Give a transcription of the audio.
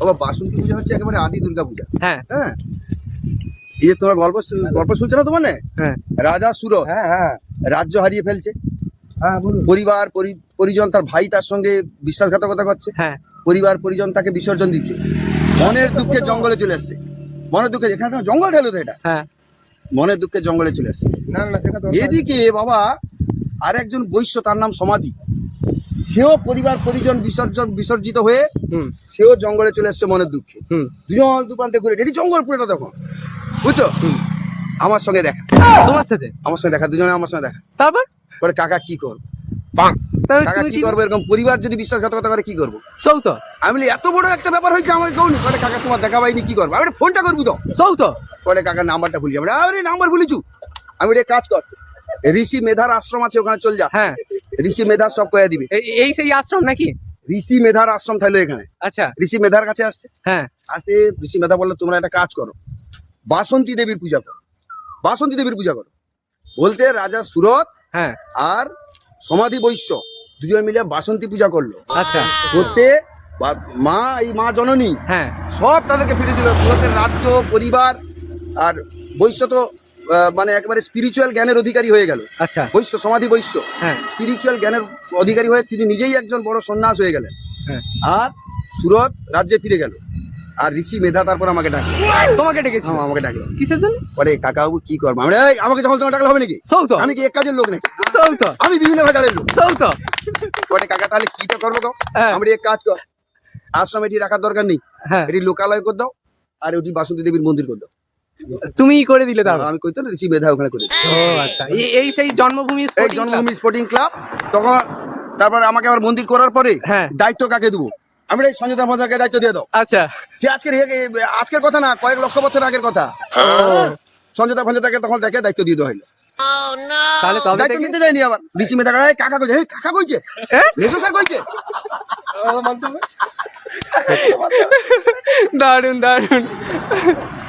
বাবা বাসন্তী পূজা হচ্ছে একেবারে আদি দুর্গা পূজা। হ্যাঁ হ্যাঁ, এই যে তোমার গল্প শুনছো না তোমার না? হ্যাঁ রাজা সুরত হ্যাঁ হ্যাঁ রাজ্য হারিয়ে ফেলছে, হ্যাঁ বলুন। পরিবার পরিজন, তার ভাই তার সঙ্গে বিশ্বাসঘাতকতা করছে, হ্যাঁ পরিবার পরিজন তাকে বিসর্জন দিচ্ছে, মনের দুঃখে জঙ্গলে চলে আসছে। মনের দুঃখে, এখানে তো জঙ্গল ঢেলো তো, এটা হ্যাঁ মনের দুঃখে জঙ্গলে চলে আসছে। না না সেটা তো এদিকে বাবা আর একজন বৈশ্য, তার নাম সমাধি, সেও পরিবার পরিজন বিসর্জিত হয়ে হুম সেও জঙ্গলে চলে আসছে মনের দুঃখে। হুম দুজন দুপান্তে ঘুরে, এটি জঙ্গল পুরোটা তখন, বুঝছো? আমার সঙ্গে দেখা, তোমার সাথে আমার সঙ্গে দেখা, দুজনে আমার সঙ্গে দেখা তারপর পরে কাকা কি করবো, তারপর কাকা তুমি কি করবো, এরকম পরিবার যদি বিশ্বাসঘাতকতা করে কি করবো? সৌত আমি বলি এত বড় একটা ব্যাপার হয়েছে আমাকে কৌনি, বলে কাকা তোমার দেখা পাইনি কি করবো, আমি ফোনটা করবো তো। সৌত পরে কাকার নাম্বারটা ভুলি যাবে, আরে নাম্বার ভুলিছু, আমি বলি, এক কাজ কর, ঋষি মেধার আশ্রম আছে ওখানে চল যা, হ্যাঁ ঋষি মেধার সব কয়ে দিবে। এই সেই আশ্রম নাকি? ঋষি মেধার আশ্রম থাকলো এখানে, আচ্ছা ঋষি মেধার কাছে আসছে, হ্যাঁ আসতে ঋষি মেধা বললো তোমরা একটা কাজ করো, বাসন্তী দেবীর পূজা করো, বাসন্তী দেবীর পূজা করো। বলতে রাজা সুরত হ্যাঁ আর সমাধি বৈশ্য দুজন মিলে বাসন্তী পূজা করলো। আচ্ছা করতে মা, এই মা জননী হ্যাঁ সব তাদেরকে ফিরে দিল, সুরতের রাজ্য পরিবার। আর বৈশ্য তো মানে একেবারে স্পিরিচুয়াল জ্ঞানের অধিকারী হয়ে গেল। আচ্ছা বৈশ্য, সমাধি বৈশ্য হ্যাঁ স্পিরিচুয়াল জ্ঞানের অধিকারী হয়ে তিনি নিজেই একজন বড় সন্ন্যাস হয়ে গেলেন। হ্যাঁ আর সুরত রাজ্যে ফিরে গেল। আর ঋষি মেধা তারপর আমাকে ডাকলো, তোমাকে ডেকেছি আমাকে ডাকলো, কিসের জন্য? পরে কাকাবাবু কি করবো, আমি বলি, "এই, আমাকে যখন তোমার ডাকলে হবে নাকি? সৌত আমি কি এক কাজের লোক নাকি? সৌত আমি বিভিন্ন ভাষার লোক।" সৌত পরে কাকা তাহলে কিটা করবো গো? হ্যাঁ। আমি বলি, এক কাজ কর, আশ্রম এটি রাখার দরকার নেই, হ্যাঁ এটি লোকালয় করে দাও, আর ওটি বাসন্তী দেবীর মন্দির করে দাও। তুমি করে দিলে তারপর? আমি কইতো না, ঋষি মেধা ওখানে করে দিই। ও আচ্ছা এই সেই জন্মভূমি এই sporting club? জন্মভূমি স্পোর্টিং ক্লাব। তখন তারপর আমাকে আবার মন্দির করার পরে হ্যাঁ দায়িত্ব কাকে দেবো? আমি বলি, এই সঞ্জয় মজাকে দায়িত্ব দিয়ে দাও। আচ্ছা সে আজকের কথা না, কয়েক লক্ষ বছর আগের কথা। সঞ্জয়দাকে তখন ডেকে দায়িত্ব দিয়ে দেওয়া হইলো। তাহলে তবে দায়িত্ব থেকে নিতে যায়নি আবার ঋষি মেধা, এই কাকা কইছে, এই কাকা কইছে, মেসো স্যার কইছে। দারুন দারুন